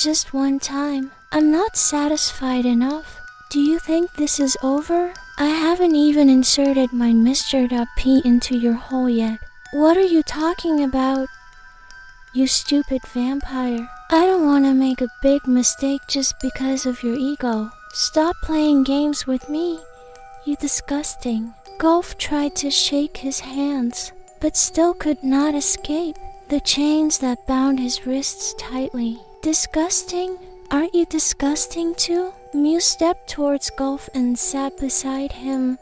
just one time. I'm not satisfied enough. Do you think this is over? I haven't even inserted my Mr. P into your hole yet. What are you talking about? You stupid vampire. I don't want to make a big mistake just because of your ego. Stop playing games with me, you disgusting. Gulf tried to shake his hands, but still could not escape the chains that bound his wrists tightly. Disgusting? Aren't you disgusting too? Mew stepped towards Gulf and sat beside him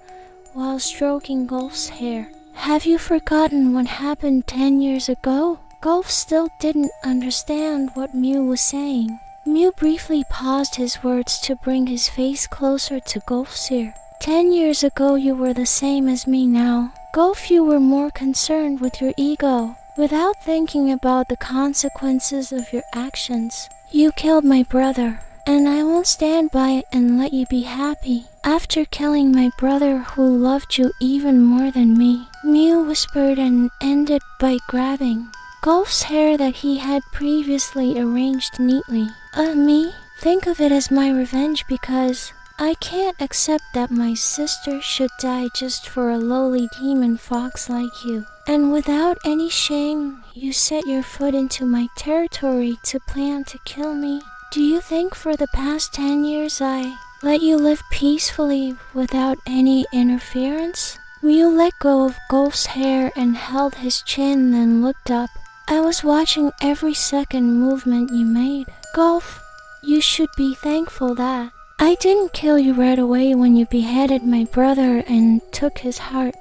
while stroking Gulf's hair. Have you forgotten what happened 10 years ago? Gulf still didn't understand what Mew was saying. Mew briefly paused his words to bring his face closer to Gulf's ear. 10 years ago you were the same as me now. Gulf, you were more concerned with your ego, without thinking about the consequences of your actions. You killed my brother, and I won't stand by it and let you be happy. After killing my brother who loved you even more than me, Mew whispered and ended by grabbing Gulf's hair that he had previously arranged neatly. Me? Think of it as my revenge because I can't accept that my sister should die just for a lowly demon fox like you. And without any shame, you set your foot into my territory to plan to kill me. Do you think for the past 10 years I let you live peacefully without any interference? Mew let go of Gulf's hair and held his chin, then looked up. I was watching every second movement you made. Gulf, you should be thankful that I didn't kill you right away when you beheaded my brother and took his heart.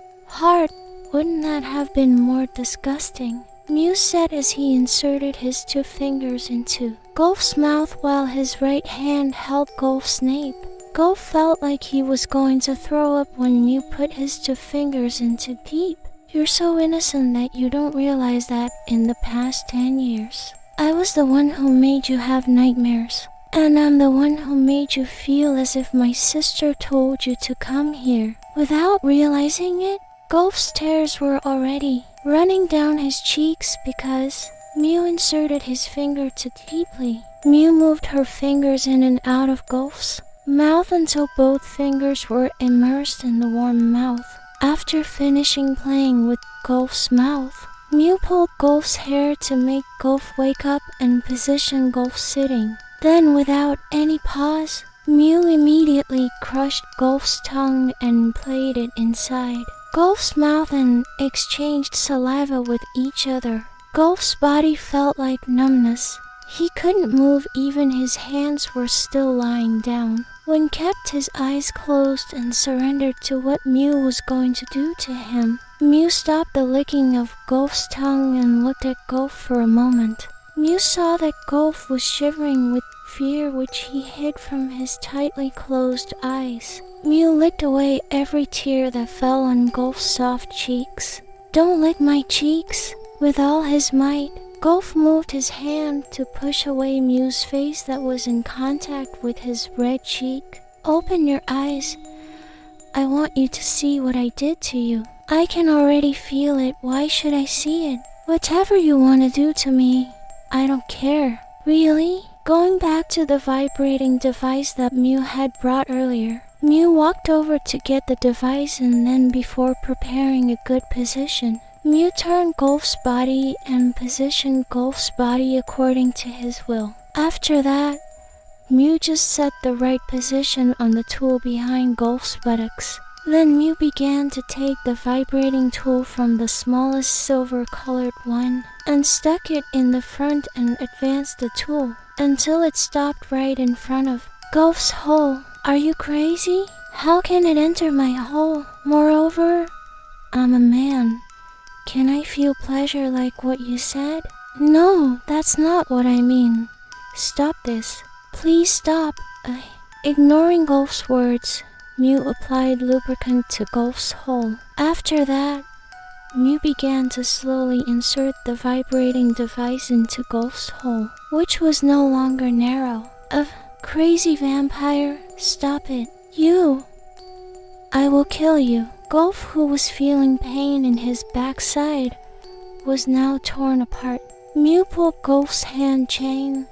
Wouldn't that have been more disgusting? Mew said as he inserted his 2 fingers into Gulf's mouth while his right hand held Gulf's nape. Gulf felt like he was going to throw up when Mew put his 2 fingers into deep. You're so innocent that you don't realize that in the past 10 years, I was the one who made you have nightmares. And I'm the one who made you feel as if my sister told you to come here. Without realizing it, Gulf's tears were already running down his cheeks because Mew inserted his finger too deeply. Mew moved her fingers in and out of Gulf's mouth until both fingers were immersed in the warm mouth. After finishing playing with Gulf's mouth, Mew pulled Gulf's hair to make Gulf wake up and position Gulf sitting. Then, without any pause, Mew immediately crushed Gulf's tongue and played it inside Gulf's mouth and exchanged saliva with each other. Gulf's body felt like numbness. He couldn't move, even his hands were still lying down. When kept his eyes closed and surrendered to what Mew was going to do to him, Mew stopped the licking of Gulf's tongue and looked at Gulf for a moment. Mew saw that Gulf was shivering with fear, which he hid from his tightly closed eyes. Mew licked away every tear that fell on Gulf's soft cheeks. Don't lick my cheeks! With all his might, Gulf moved his hand to push away Mew's face that was in contact with his red cheek. Open your eyes. I want you to see what I did to you. I can already feel it. Why should I see it? Whatever you want to do to me, I don't care. Really? Going back to the vibrating device that Mew had brought earlier, Mew walked over to get the device, and then before preparing a good position, Mew turned Gulf's body and positioned Gulf's body according to his will. After that, Mew just set the right position on the tool behind Gulf's buttocks. Then Mew began to take the vibrating tool from the smallest silver-colored one and stuck it in the front and advanced the tool until it stopped right in front of Gulf's hole. Are you crazy? How can it enter my hole? Moreover, I'm a man. Can I feel pleasure like what you said? No, that's not what I mean. Stop this. Please stop. Ignoring Gulf's words, Mew applied lubricant to Gulf's hole. After that, Mew began to slowly insert the vibrating device into Gulf's hole, which was no longer narrow. Crazy vampire, stop it. You! I will kill you. Gulf, who was feeling pain in his backside, was now torn apart. Mew pulled Gulf's hand chain,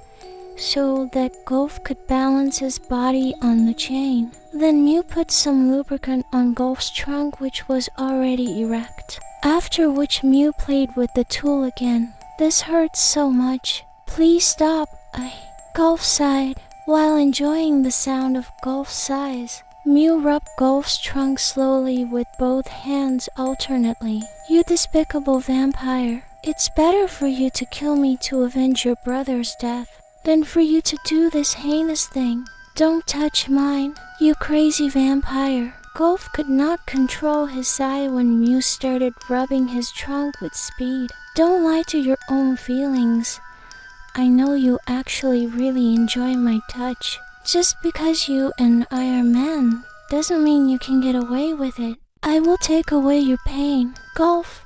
so that Golf could balance his body on the chain. Then Mew put some lubricant on Golf's trunk, which was already erect. After which Mew played with the tool again. This hurts so much. Please stop. Golf sighed. While enjoying the sound of Golf's sighs, Mew rubbed Golf's trunk slowly with both hands alternately. You despicable vampire. It's better for you to kill me to avenge your brother's death than for you to do this heinous thing. Don't touch mine, you crazy vampire. Golf could not control his sigh when Mew started rubbing his trunk with speed. Don't lie to your own feelings. I know you actually really enjoy my touch. Just because you and I are men doesn't mean you can get away with it. I will take away your pain. Golf.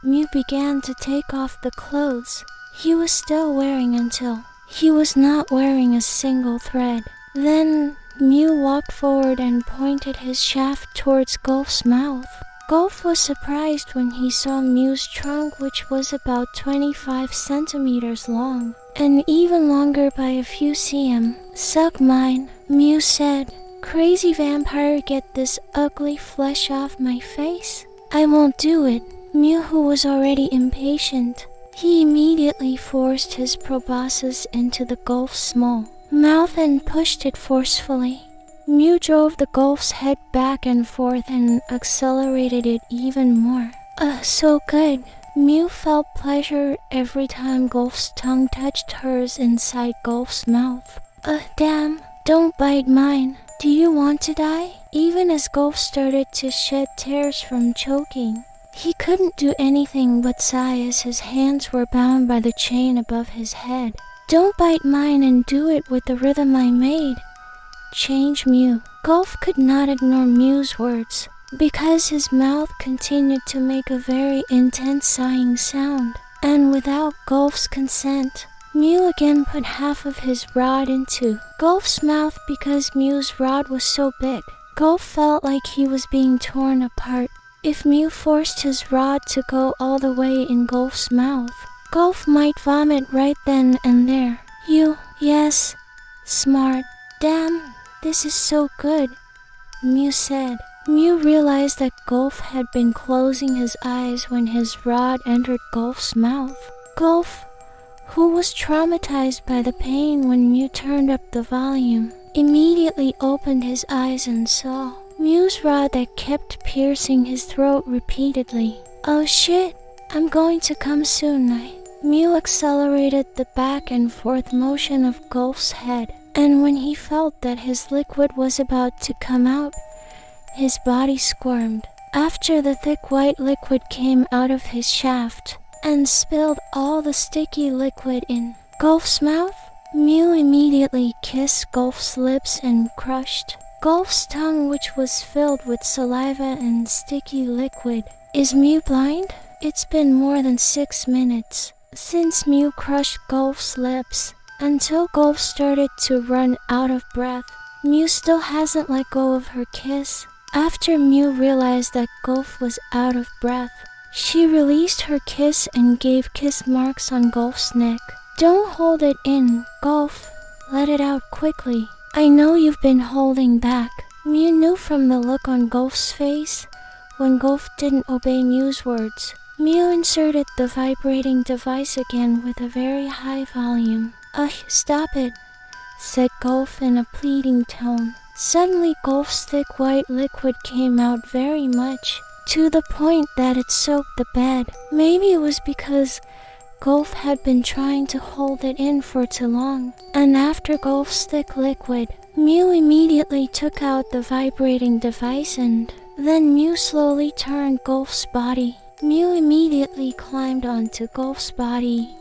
Mew began to take off the clothes he was still wearing until he was not wearing a single thread. Then Mew walked forward and pointed his shaft towards Golf's mouth. Golf was surprised when he saw Mew's trunk, which was about 25 centimeters long, and even longer by a few cm. Suck mine, Mew said. Crazy vampire, get this ugly flesh off my face. I won't do it. Mew, who was already impatient, he immediately forced his proboscis into the Golf's small mouth and pushed it forcefully. Mew drove the Golf's head back and forth and accelerated it even more. So good. Mew felt pleasure every time Golf's tongue touched hers inside Golf's mouth. Damn, don't bite mine. Do you want to die? Even as Golf started to shed tears from choking, he couldn't do anything but sigh as his hands were bound by the chain above his head. Don't bite mine and do it with the rhythm I made. Change Mew. Golf could not ignore Mew's words, because his mouth continued to make a very intense sighing sound, and without Golf's consent, Mew again put half of his rod into Golf's mouth. Because Mew's rod was so big, Golf felt like he was being torn apart. If Mew forced his rod to go all the way in Golf's mouth, Golf might vomit right then and there. Yes, smart. Damn, this is so good, Mew said. Mew realized that Golf had been closing his eyes when his rod entered Golf's mouth. Golf, who was traumatized by the pain when Mew turned up the volume, immediately opened his eyes and saw Mew's rod that kept piercing his throat repeatedly. Oh shit, I'm going to come soon. Mew accelerated the back and forth motion of Golf's head, and when he felt that his liquid was about to come out, his body squirmed. After the thick white liquid came out of his shaft and spilled all the sticky liquid in Golf's mouth, Mew immediately kissed Golf's lips and crushed Golf's tongue, which was filled with saliva and sticky liquid. Is Mew blind? It's been more than 6 minutes since Mew crushed Golf's lips, until Golf started to run out of breath. Mew still hasn't let go of her kiss. After Mew realized that Golf was out of breath, she released her kiss and gave kiss marks on Golf's neck. Don't hold it in, Golf. Let it out quickly. I know you've been holding back. Mew knew from the look on Golf's face when Golf didn't obey Mew's words. Mew inserted the vibrating device again with a very high volume. Stop it, said Golf in a pleading tone. Suddenly Golf's thick white liquid came out very much, to the point that it soaked the bed. Maybe it was because Golf had been trying to hold it in for too long, and after Golf's thick liquid, Mew immediately took out the vibrating device, and then Mew slowly turned Golf's body. Mew immediately climbed onto Golf's body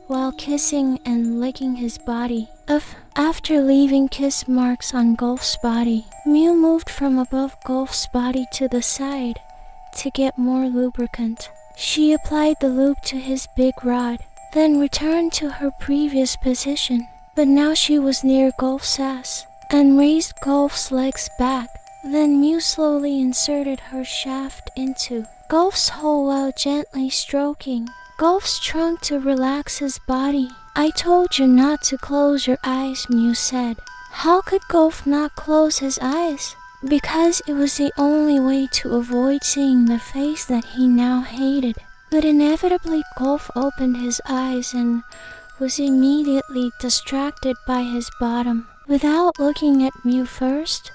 while kissing and licking his body. After leaving kiss marks on Golf's body, Mew moved from above Golf's body to the side to get more lubricant. She applied the lube to his big rod, then returned to her previous position, but now she was near Golf's ass, and raised Golf's legs back. Then Mew slowly inserted her shaft into Golf's hole while gently stroking Golf's trunk to relax his body. I told you not to close your eyes, Mew said. How could Golf not close his eyes? Because it was the only way to avoid seeing the face that he now hated. But inevitably Golf opened his eyes and was immediately distracted by his bottom. Without looking at Mew first,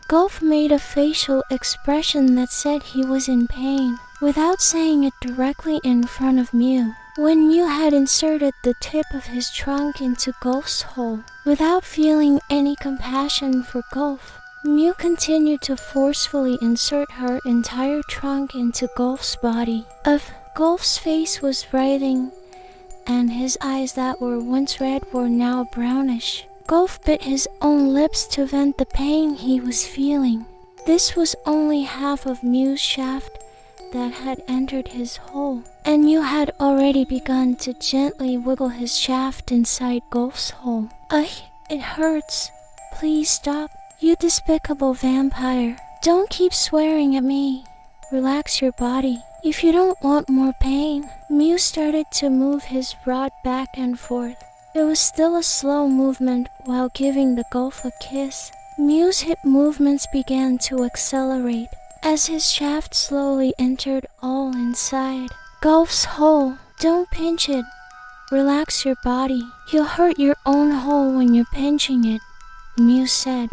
Golf made a facial expression that said he was in pain, without saying it directly in front of Mew. When Mew had inserted the tip of his trunk into Golf's hole, without feeling any compassion for Golf, Mew continued to forcefully insert her entire trunk into Golf's body. Golf's face was writhing, and his eyes that were once red were now brownish. Golf bit his own lips to vent the pain he was feeling. This was only half of Mew's shaft that had entered his hole, and Mew had already begun to gently wiggle his shaft inside Golf's hole. It hurts. Please stop. You despicable vampire. Don't keep swearing at me. Relax your body. If you don't want more pain. Mew started to move his rod back and forth. It was still a slow movement while giving the Golf a kiss. Mew's hip movements began to accelerate as his shaft slowly entered all inside Golf's hole. Don't pinch it. Relax your body. You'll hurt your own hole when you're pinching it, Mew said.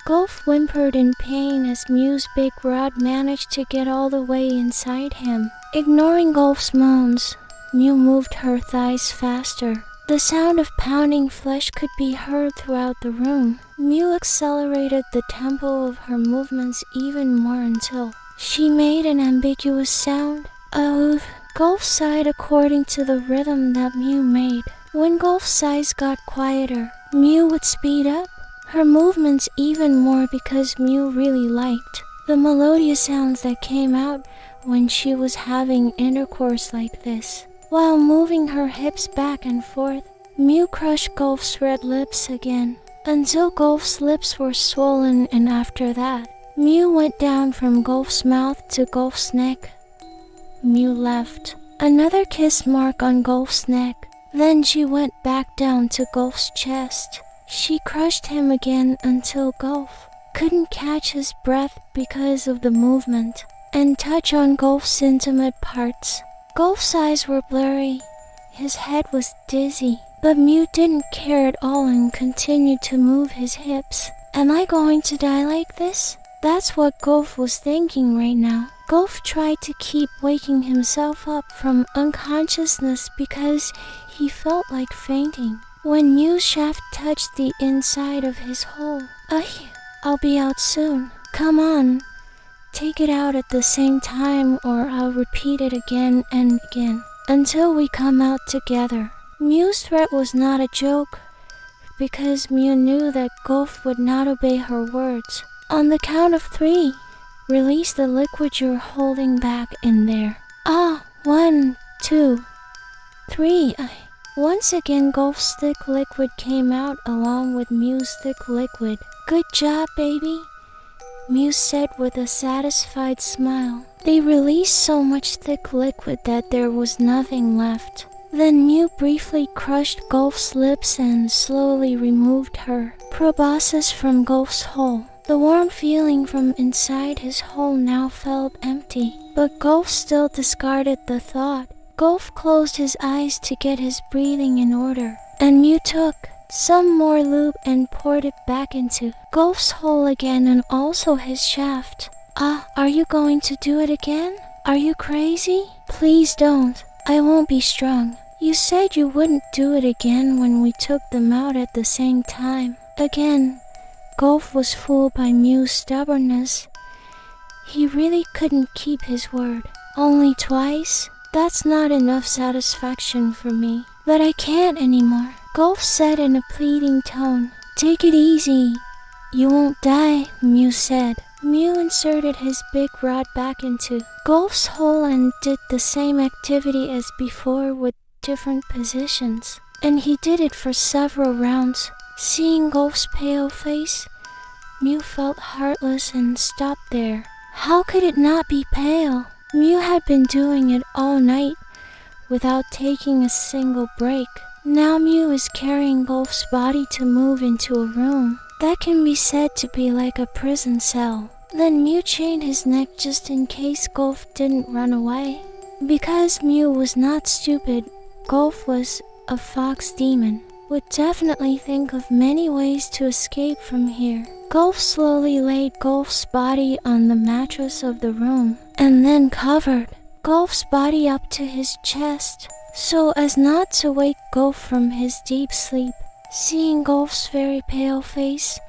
Golf whimpered in pain as Mew's big rod managed to get all the way inside him. Ignoring Golf's moans, Mew moved her thighs faster. The sound of pounding flesh could be heard throughout the room. Mew accelerated the tempo of her movements even more until she made an ambiguous sound. Golf sighed according to the rhythm that Mew made. When Golf's sighs got quieter, Mew would speed up her movements even more because Mew really liked the melodious sounds that came out when she was having intercourse like this. While moving her hips back and forth, Mew crushed Golf's red lips again until Golf's lips were swollen, and after that, Mew went down from Golf's mouth to Golf's neck. Mew left another kiss mark on Golf's neck. Then she went back down to Golf's chest. She crushed him again until Golf couldn't catch his breath because of the movement and touch on Golf's intimate parts. Golf's eyes were blurry. His head was dizzy, but Mew didn't care at all and continued to move his hips. Am I going to die like this? That's what Golf was thinking right now. Golf tried to keep waking himself up from unconsciousness because he felt like fainting. When Mew's shaft touched the inside of his hole, I'll be out soon. Come on, take it out at the same time or I'll repeat it again and again until we come out together. Mew's threat was not a joke because Mew knew that Golf would not obey her words. On the count of 3, release the liquid you're holding back in there. 1, 2, 3. Once again, Golf's thick liquid came out along with Mew's thick liquid. Good job, baby, Mew said with a satisfied smile. They released so much thick liquid that there was nothing left. Then Mew briefly crushed Golf's lips and slowly removed her proboscis from Golf's hole. The warm feeling from inside his hole now felt empty, but Golf still discarded the thought. Golf closed his eyes to get his breathing in order, and Mew took some more lube and poured it back into Golf's hole again and also his shaft. Are you going to do it again? Are you crazy? Please don't. I won't be strong. You said you wouldn't do it again when we took them out at the same time. Again, Golf was fooled by Mew's stubbornness. He really couldn't keep his word. Only twice? That's not enough satisfaction for me. But I can't anymore, Golf said in a pleading tone. Take it easy. You won't die, Mew said. Mew inserted his big rod back into Golf's hole and did the same activity as before with different positions. And he did it for several rounds. Seeing Golf's pale face, Mew felt heartless and stopped there. How could it not be pale? Mew had been doing it all night without taking a single break. Now Mew is carrying Golf's body to move into a room that can be said to be like a prison cell. Then Mew chained his neck just in case Golf didn't run away. Because Mew was not stupid, Golf was a fox demon, would definitely think of many ways to escape from here. Golf slowly laid Golf's body on the mattress of the room and then covered Golf's body up to his chest so as not to wake Golf from his deep sleep. Seeing Golf's very pale face,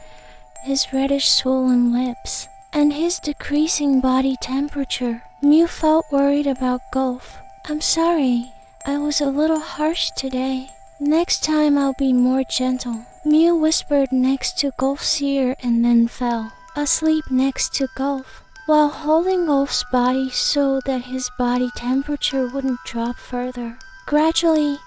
his reddish swollen lips, and his decreasing body temperature, Mew felt worried about Golf. "I'm sorry, I was a little harsh today. Next time I'll be more gentle," Mew whispered next to Golf's ear and then fell asleep next to Golf, while holding Golf's body so that his body temperature wouldn't drop further. Gradually,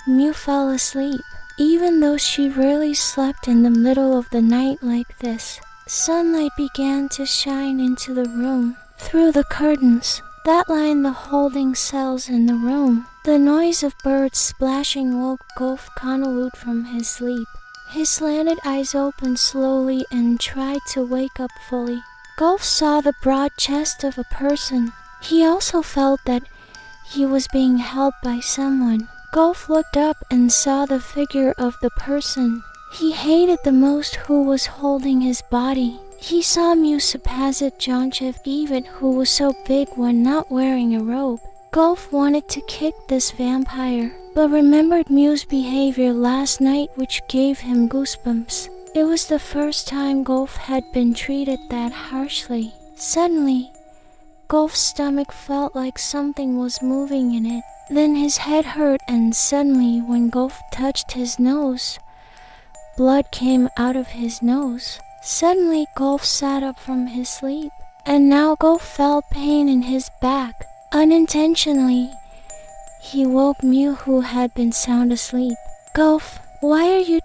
Mew fell asleep. Even though she rarely slept in the middle of the night like this, sunlight began to shine into the room through the curtains that lined the holding cells in the room. The noise of birds splashing woke Golf Kanawut from his sleep. His slanted eyes opened slowly and tried to wake up fully. Golf saw the broad chest of a person. He also felt that he was being held by someone. Golf looked up and saw the figure of the person he hated the most who was holding his body. He saw Mew Suppasit even who was so big when not wearing a robe. Golf wanted to kick this vampire, but remembered Mew's behavior last night which gave him goosebumps. It was the first time Golf had been treated that harshly. Suddenly, Golf's stomach felt like something was moving in it. Then his head hurt and suddenly when Golf touched his nose, blood came out of his nose. Suddenly Golf sat up from his sleep, and now Golf felt pain in his back. Unintentionally, he woke Mew who had been sound asleep. "Golf, why are you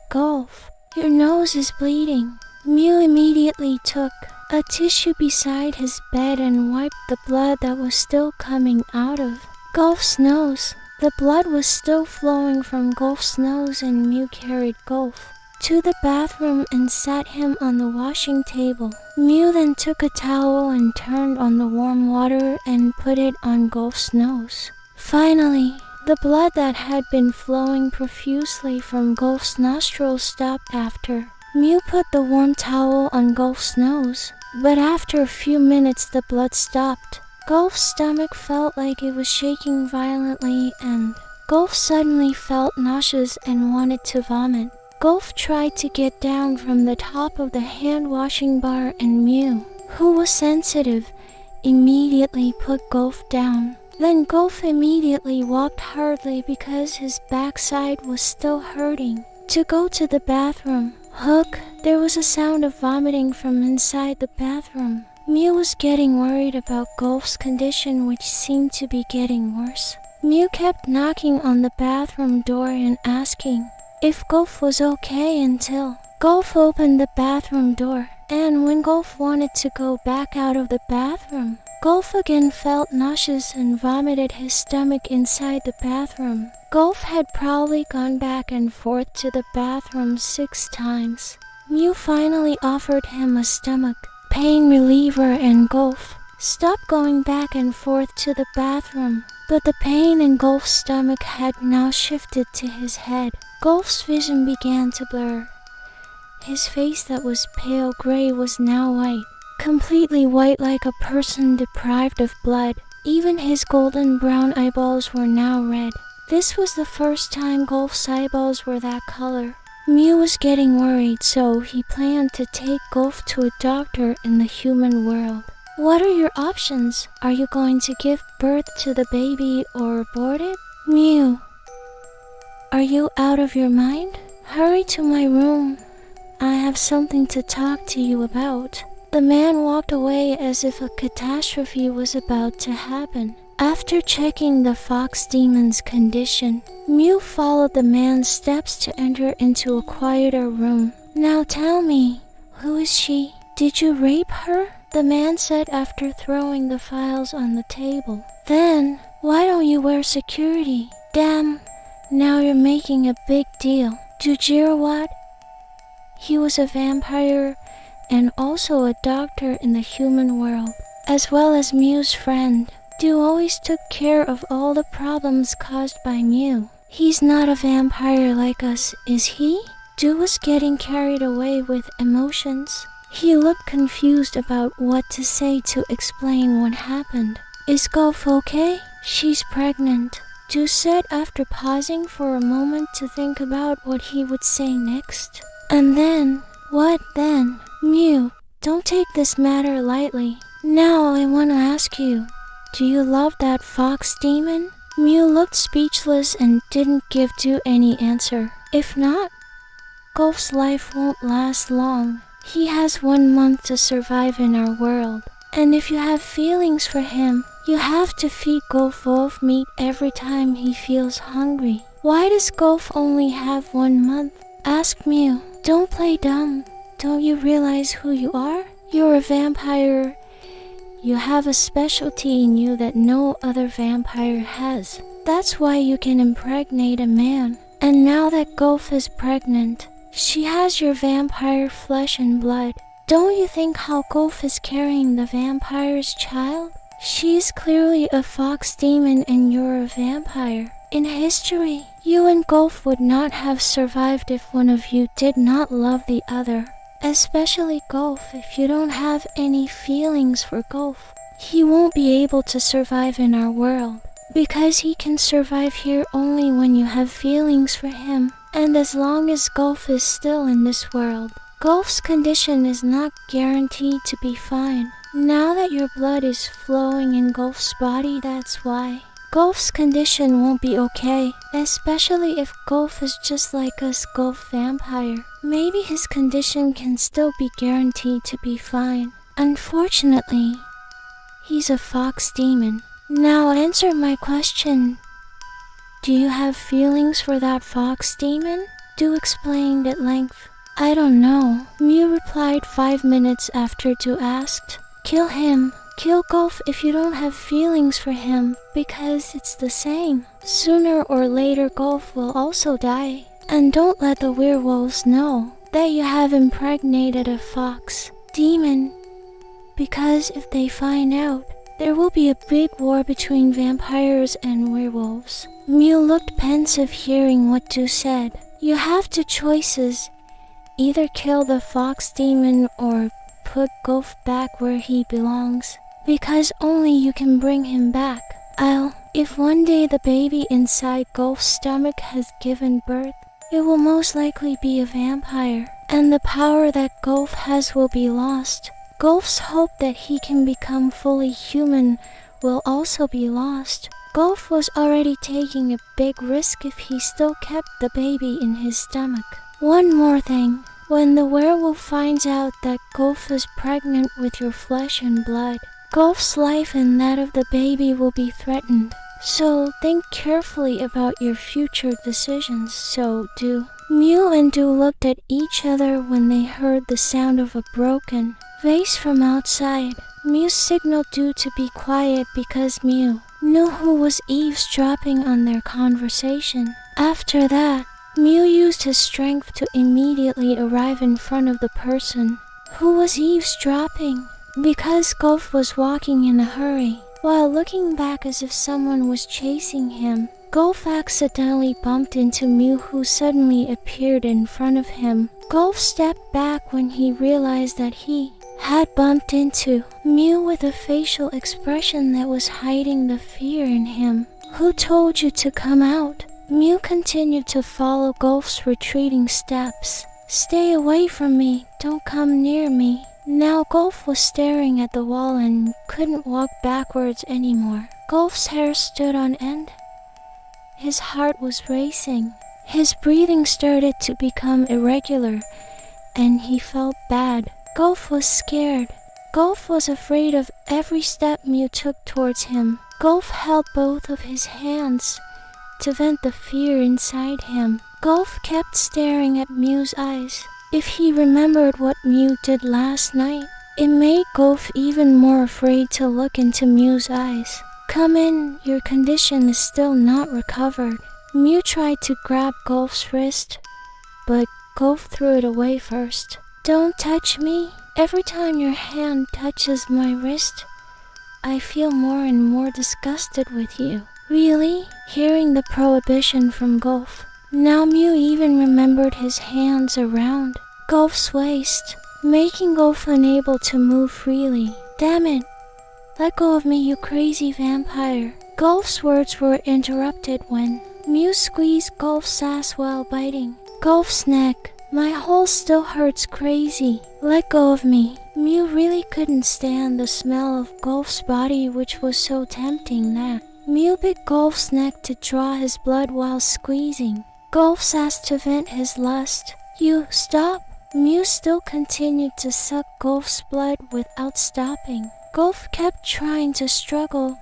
Golf? Your nose is bleeding." Mew immediately took a tissue beside his bed and wiped the blood that was still coming out of Golf's nose. The blood was still flowing from Golf's nose and Mew carried Golf to the bathroom and sat him on the washing table. Mew then took a towel and turned on the warm water and put it on Golf's nose. Finally, the blood that had been flowing profusely from Golf's nostrils stopped after Mew put the warm towel on Golf's nose, but after a few minutes the blood stopped. Golf's stomach felt like it was shaking violently and Golf suddenly felt nauseous and wanted to vomit. Golf tried to get down from the top of the hand-washing bar and Mew, who was sensitive, immediately put Golf down. Then Golf immediately walked hurriedly because his backside was still hurting to go to the bathroom. Hook, there was a sound of vomiting from inside the bathroom. Mew was getting worried about Golf's condition which seemed to be getting worse. Mew kept knocking on the bathroom door and asking if Golf was okay until Golf opened the bathroom door, and when Golf wanted to go back out of the bathroom, Golf again felt nauseous and vomited his stomach inside the bathroom. Golf had probably gone back and forth to the bathroom 6 times. Mew finally offered him a stomach pain reliever and Golf stopped going back and forth to the bathroom, but the pain in Golf's stomach had now shifted to his head. Golf's vision began to blur. His face that was pale gray was now white, completely white like a person deprived of blood. Even his golden brown eyeballs were now red. This was the first time Golf's eyeballs were that color. Mew was getting worried, so he planned to take Golf to a doctor in the human world. "What are your options? Are you going to give birth to the baby or abort it?" "Mew, are you out of your mind? Hurry to my room. I have something to talk to you about." The man walked away as if a catastrophe was about to happen. After checking the fox demon's condition, Mew followed the man's steps to enter into a quieter room. "Now tell me, who is she? Did you rape her?" the man said after throwing the files on the table. "Then, why don't you wear security? Damn, Now you're making a big deal. Jujiro what? He was a vampire and also a doctor in the human world, as well as Mew's friend. Du always took care of all the problems caused by Mew. He's not a vampire like us, is he? Du was getting carried away with emotions. He looked confused about what to say to explain what happened. Is Golf okay? She's pregnant, Du said after pausing for a moment to think about what he would say next. And then, what then? Mew, don't take this matter lightly. Now I want to ask you, do you love that fox demon? Mew looked speechless and didn't give Du any answer. If not, Golf's life won't last long. He has 1 month to survive in our world. And if you have feelings for him, you have to feed Golf wolf meat every time he feels hungry. Why does Golf only have 1 month? Asked Mew. Don't play dumb. Don't you realize who you are? You're a vampire. You have a specialty in you that no other vampire has. That's why you can impregnate a man. And now that Golf is pregnant, she has your vampire flesh and blood. Don't you think how Golf is carrying the vampire's child? She's clearly a fox demon and you're a vampire. In history, you and Golf would not have survived if one of you did not love the other. Especially Golf. If you don't have any feelings for Golf, he won't be able to survive in our world. Because he can survive here only when you have feelings for him. And as long as Golf is still in this world, Golf's condition is not guaranteed to be fine. Now that your blood is flowing in Golf's body, that's why. Golf's condition won't be okay, especially if Golf is just like us Golf vampire. Maybe his condition can still be guaranteed to be fine. Unfortunately, he's a fox demon. Now answer my question. Do you have feelings for that fox demon? Du explained at length. I don't know, Mew replied 5 minutes after Du asked. Kill him. Kill Golf if you don't have feelings for him, because it's the same. Sooner or later Golf will also die. And don't let the werewolves know that you have impregnated a fox demon, because if they find out, there will be a big war between vampires and werewolves. Mew looked pensive hearing what Du said. You have two choices. Either kill the fox demon or put Golf back where he belongs, because only you can bring him back. If one day the baby inside Golf's stomach has given birth, it will most likely be a vampire, and the power that Golf has will be lost. Golf's hope that he can become fully human will also be lost. Golf was already taking a big risk if he still kept the baby in his stomach. One more thing. When the werewolf finds out that Golf is pregnant with your flesh and blood, Golf's life and that of the baby will be threatened. So think carefully about your future decisions, so Du. Mew and Du looked at each other when they heard the sound of a broken vase from outside. Mew signaled Du to be quiet because Mew knew who was eavesdropping on their conversation. After that, Mew used his strength to immediately arrive in front of the person who was eavesdropping. Because Golf was walking in a hurry, while looking back as if someone was chasing him, Golf accidentally bumped into Mew, who suddenly appeared in front of him. Golf stepped back when he realized that he had bumped into Mew with a facial expression that was hiding the fear in him. Who told you to come out? Mew continued to follow Golf's retreating steps. Stay away from me, don't come near me. Now Golf was staring at the wall and couldn't walk backwards anymore. Golf's hair stood on end. His heart was racing. His breathing started to become irregular, and he felt bad. Golf was scared. Golf was afraid of every step Mew took towards him. Golf held both of his hands to vent the fear inside him. Golf kept staring at Mew's eyes. If he remembered what Mew did last night, it made Golf even more afraid to look into Mew's eyes. Come in, your condition is still not recovered. Mew tried to grab Golf's wrist, but Golf threw it away first. Don't touch me. Every time your hand touches my wrist, I feel more and more disgusted with you. Really? Hearing the prohibition from Golf, now Mew even remembered his hands around Golf's waist, making Golf unable to move freely. Damn it! Let go of me, you crazy vampire. Golf's words were interrupted when Mew squeezed Golf's ass while biting Golf's neck. My hole still hurts crazy. Let go of me. Mew really couldn't stand the smell of Golf's body, which was so tempting that Mew bit Golf's neck to draw his blood while squeezing Golf's ass to vent his lust. You stop. Mew still continued to suck Golf's blood without stopping. Golf kept trying to struggle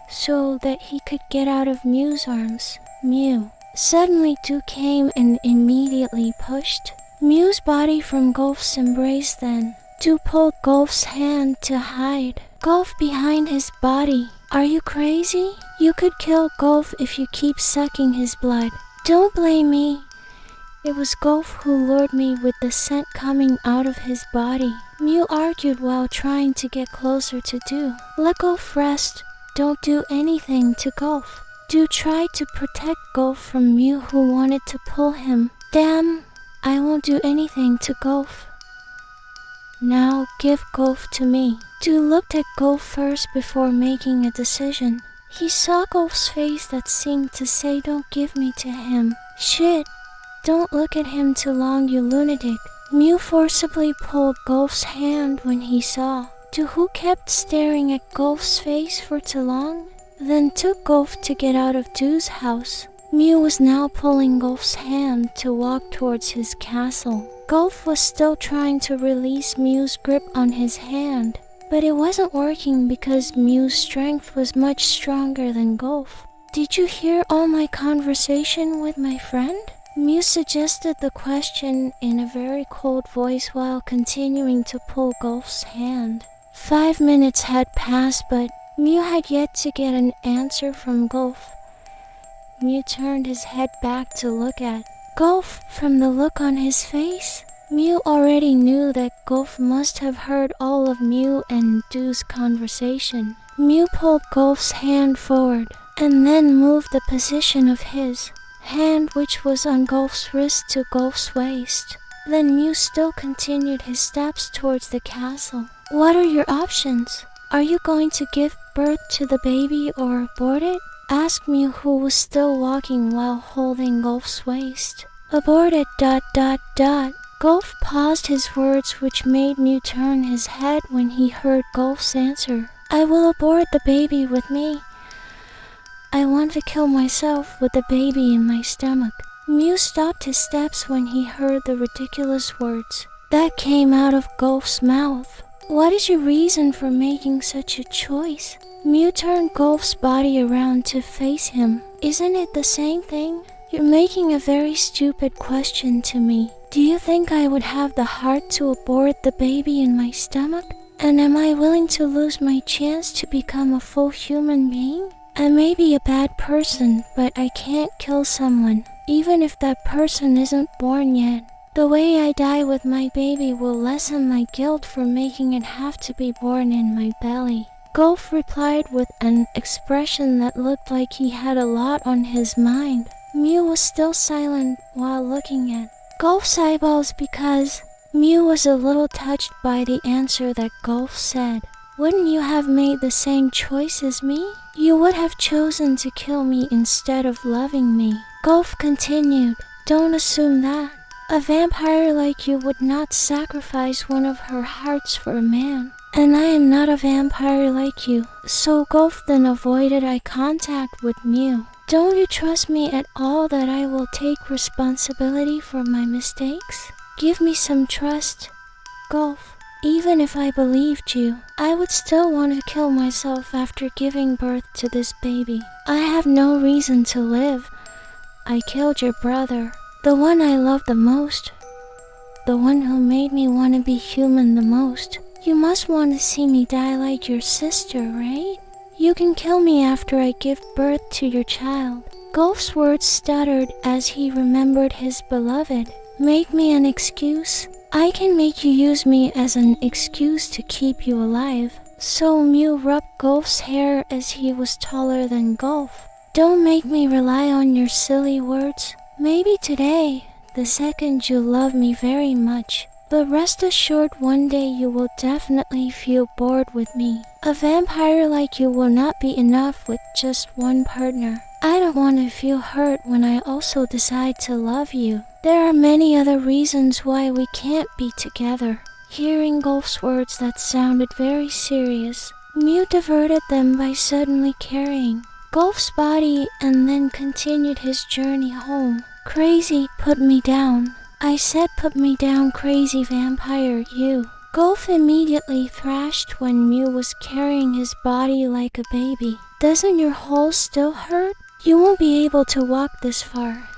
so that he could get out of Mew's arms. Mew. Suddenly Du came and immediately pushed Mew's body from Golf's embrace. Then Du pulled Golf's hand to hide Golf behind his body. Are you crazy? You could kill Golf if you keep sucking his blood. Don't blame me. It was Golf who lured me with the scent coming out of his body. Mew argued while trying to get closer to Du. Let Golf rest. Don't do anything to Golf. Du tried to protect Golf from Mew, who wanted to pull him. Damn, I won't do anything to Golf. Now give Golf to me. Du looked at Golf first before making a decision. He saw Golf's face that seemed to say, don't give me to him. Shit. Don't look at him too long, you lunatic. Mew forcibly pulled Golf's hand when he saw Du, who kept staring at Golf's face for too long, then took Golf to get out of Du's house. Mew was now pulling Golf's hand to walk towards his castle. Golf was still trying to release Mew's grip on his hand, but it wasn't working because Mew's strength was much stronger than Golf. Did you hear all my conversation with my friend? Mew suggested the question in a very cold voice while continuing to pull Golf's hand. 5 minutes had passed, but Mew had yet to get an answer from Golf. Mew turned his head back to look at Golf. From the look on his face, Mew already knew that Golf must have heard all of Mew and Du's conversation. Mew pulled Golf's hand forward and then moved the position of his hand, which was on Golf's wrist, to Golf's waist. Then Mew still continued his steps towards the castle. What are your options? Are you going to give birth to the baby or abort it? Asked Mew, who was still walking while holding Golf's waist. Abort it, ... Golf paused his words, which made Mew turn his head when he heard Golf's answer. I will abort the baby with me. I want to kill myself with the baby in my stomach. Mew stopped his steps when he heard the ridiculous words that came out of Golf's mouth. What is your reason for making such a choice? Mew turned Golf's body around to face him. Isn't it the same thing? You're making a very stupid question to me. Do you think I would have the heart to abort the baby in my stomach? And am I willing to lose my chance to become a full human being? I may be a bad person, but I can't kill someone, even if that person isn't born yet. The way I die with my baby will lessen my guilt for making it have to be born in my belly. Golf replied with an expression that looked like he had a lot on his mind. Mew was still silent while looking at Golf's eyeballs because Mew was a little touched by the answer that Golf said. Wouldn't you have made the same choice as me? You would have chosen to kill me instead of loving me. Golf continued. Don't assume that. A vampire like you would not sacrifice one of her hearts for a man. And I am not a vampire like you. So Golf then avoided eye contact with Mew. Don't you trust me at all that I will take responsibility for my mistakes? Give me some trust, Golf. Even if I believed you, I would still want to kill myself after giving birth to this baby. I have no reason to live. I killed your brother, the one I loved the most, the one who made me want to be human the most. You must want to see me die like your sister, right? You can kill me after I give birth to your child. Golf's words stuttered as he remembered his beloved. Make me an excuse. I can make you use me as an excuse to keep you alive. So Mew rubbed Golf's hair as he was taller than Golf. Don't make me rely on your silly words. Maybe today, the second you love me very much. But rest assured one day you will definitely feel bored with me. A vampire like you will not be enough with just one partner. I don't want to feel hurt when I also decide to love you. There are many other reasons why we can't be together. Hearing Golf's words that sounded very serious, Mew diverted them by suddenly carrying Golf's body and then continued his journey home. Crazy, put me down. I said put me down, crazy vampire, you. Golf immediately thrashed when Mew was carrying his body like a baby. Doesn't your hole still hurt? You won't be able to walk this far.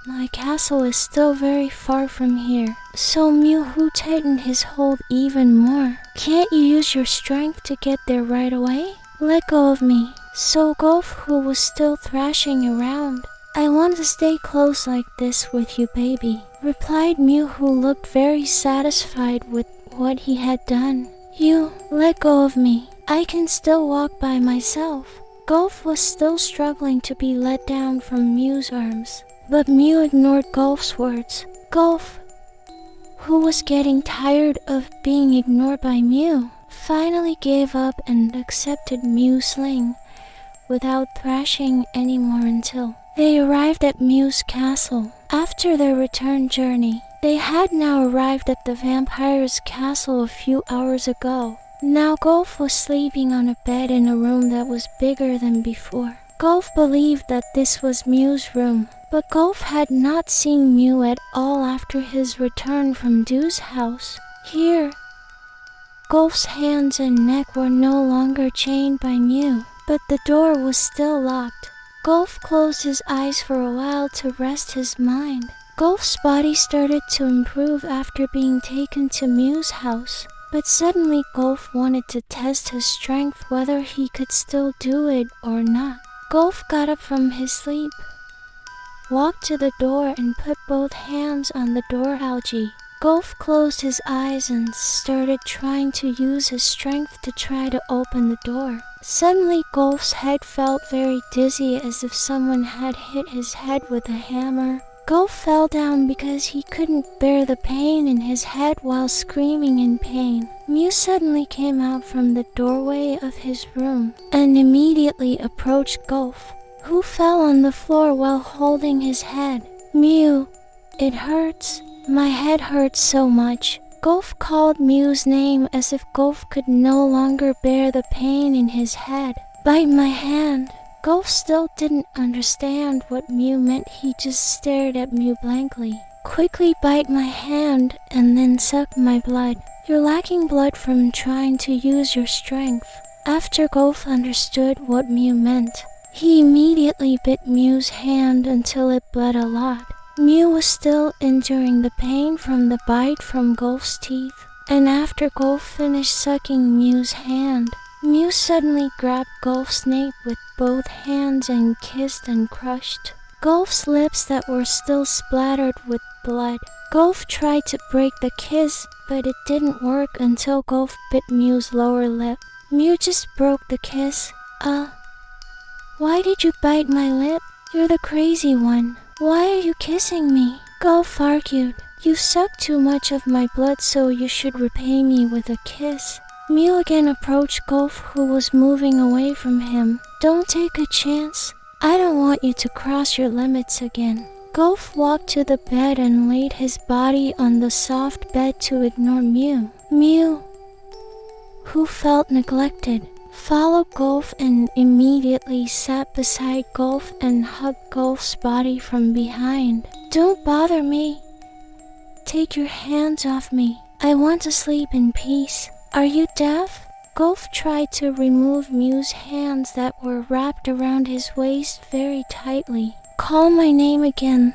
My castle is still very far from here. So Mew tightened his hold even more. Can't you use your strength to get there right away? Let go of me. So Golf, who was still thrashing around, I want to stay close like this with you, baby, replied Mew, who looked very satisfied with what he had done. You, let go of me. I can still walk by myself. Golf was still struggling to be let down from Mew's arms, but Mew ignored Golf's words. Golf, who was getting tired of being ignored by Mew, finally gave up and accepted Mew's sling without thrashing anymore until they arrived at Mew's castle. After their return journey, they had now arrived at the vampire's castle a few hours ago. Now Golf was sleeping on a bed in a room that was bigger than before. Golf believed that this was Mew's room, but Golf had not seen Mew at all after his return from Dew's house. Here, Golf's hands and neck were no longer chained by Mew, but the door was still locked. Golf closed his eyes for a while to rest his mind. Golf's body started to improve after being taken to Mew's house, but suddenly Golf wanted to test his strength, whether he could still do it or not. Golf got up from his sleep, walked to the door and put both hands on the door algae. Golf closed his eyes and started trying to use his strength to try to open the door. Suddenly Golf's head felt very dizzy, as if someone had hit his head with a hammer. Golf fell down because he couldn't bear the pain in his head while screaming in pain. Mew suddenly came out from the doorway of his room and immediately approached Golf, who fell on the floor while holding his head. Mew, it hurts. My head hurts so much. Golf called Mew's name as if Golf could no longer bear the pain in his head. Bite my hand. Golf still didn't understand what Mew meant. He just stared at Mew blankly. Quickly bite my hand and then suck my blood. You're lacking blood from trying to use your strength. After Golf understood what Mew meant, he immediately bit Mew's hand until it bled a lot. Mew was still enduring the pain from the bite from Golf's teeth, and after Golf finished sucking Mew's hand, Mew suddenly grabbed Golf's nape with both hands and kissed and crushed Golf's lips that were still splattered with blood. Golf tried to break the kiss, but it didn't work until Golf bit Mew's lower lip. Mew just broke the kiss. Why did you bite my lip? You're the crazy one. Why are you kissing me? Golf argued. You sucked too much of my blood, so you should repay me with a kiss. Mew again approached Golf, who was moving away from him. Don't take a chance. I don't want you to cross your limits again. Golf walked to the bed and laid his body on the soft bed to ignore Mew. Mew, who felt neglected, followed Golf and immediately sat beside Golf and hugged Golf's body from behind. Don't bother me. Take your hands off me. I want to sleep in peace. Are you deaf? Golf tried to remove Mew's hands that were wrapped around his waist very tightly. Call my name again,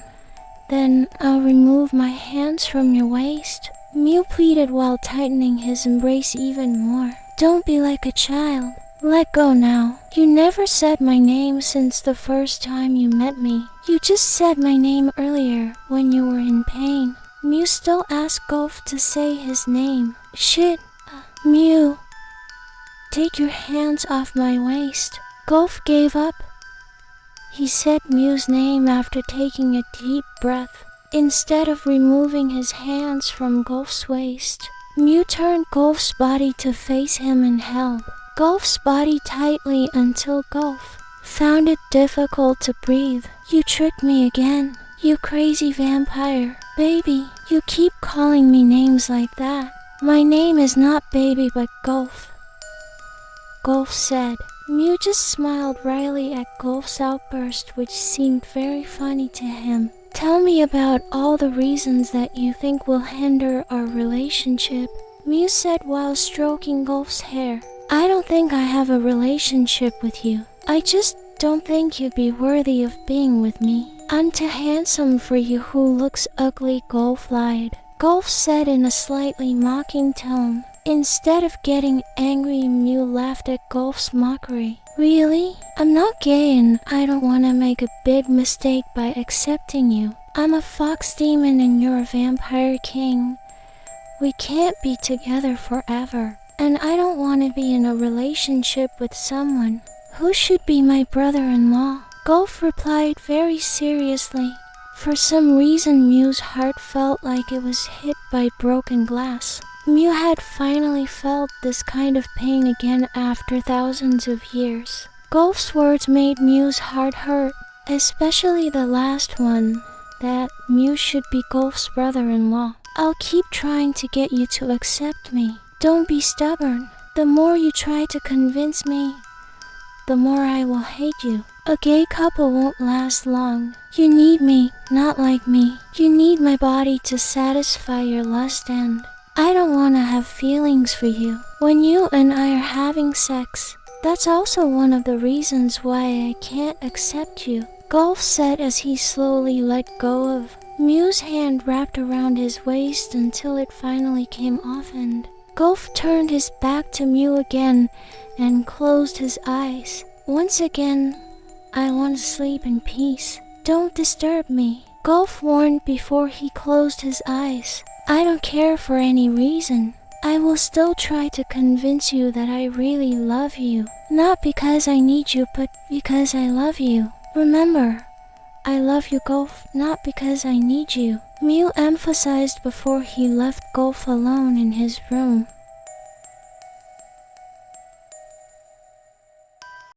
then I'll remove my hands from your waist. Mew pleaded while tightening his embrace even more. Don't be like a child. Let go now. You never said my name since the first time you met me. You just said my name earlier when you were in pain. Mew still asked Gulf to say his name. Shit. Mew. Take your hands off my waist. Gulf gave up. He said Mew's name after taking a deep breath. Instead of removing his hands from Gulf's waist, Mew turned Gulf's body to face him and held Gulf's body tightly until Gulf found it difficult to breathe. You tricked me again, you crazy vampire. Baby, you keep calling me names like that. My name is not Baby but Gulf. Gulf said. Mew just smiled wryly at Gulf's outburst, which seemed very funny to him. Tell me about all the reasons that you think will hinder our relationship, Mew said while stroking Gulf's hair. I don't think I have a relationship with you. I just don't think you'd be worthy of being with me. I'm too handsome for you who looks ugly, Gulf lied. Gulf said in a slightly mocking tone. Instead of getting angry, Mew laughed at Gulf's mockery. Really? I'm not gay and I don't want to make a big mistake by accepting you. I'm a fox demon and you're a vampire king. We can't be together forever. And I don't want to be in a relationship with someone who should be my brother-in-law. Gulf replied very seriously. For some reason, Mew's heart felt like it was hit by broken glass. Mew had finally felt this kind of pain again after thousands of years. Gulf's words made Mew's heart hurt, especially the last one, that Mew should be Gulf's brother-in-law. I'll keep trying to get you to accept me. Don't be stubborn. The more you try to convince me, the more I will hate you. A gay couple won't last long. You need me, not like me. You need my body to satisfy your lust and I don't want to have feelings for you. When you and I are having sex, that's also one of the reasons why I can't accept you, Gulf said as he slowly let go of Mew's hand wrapped around his waist until it finally came off and Gulf turned his back to Mew again and closed his eyes. Once again, I want to sleep in peace. Don't disturb me, Gulf warned before he closed his eyes. I don't care for any reason. I will still try to convince you that I really love you. Not because I need you, but because I love you. Remember, I love you, Gulf, not because I need you. Mew emphasized before he left Gulf alone in his room.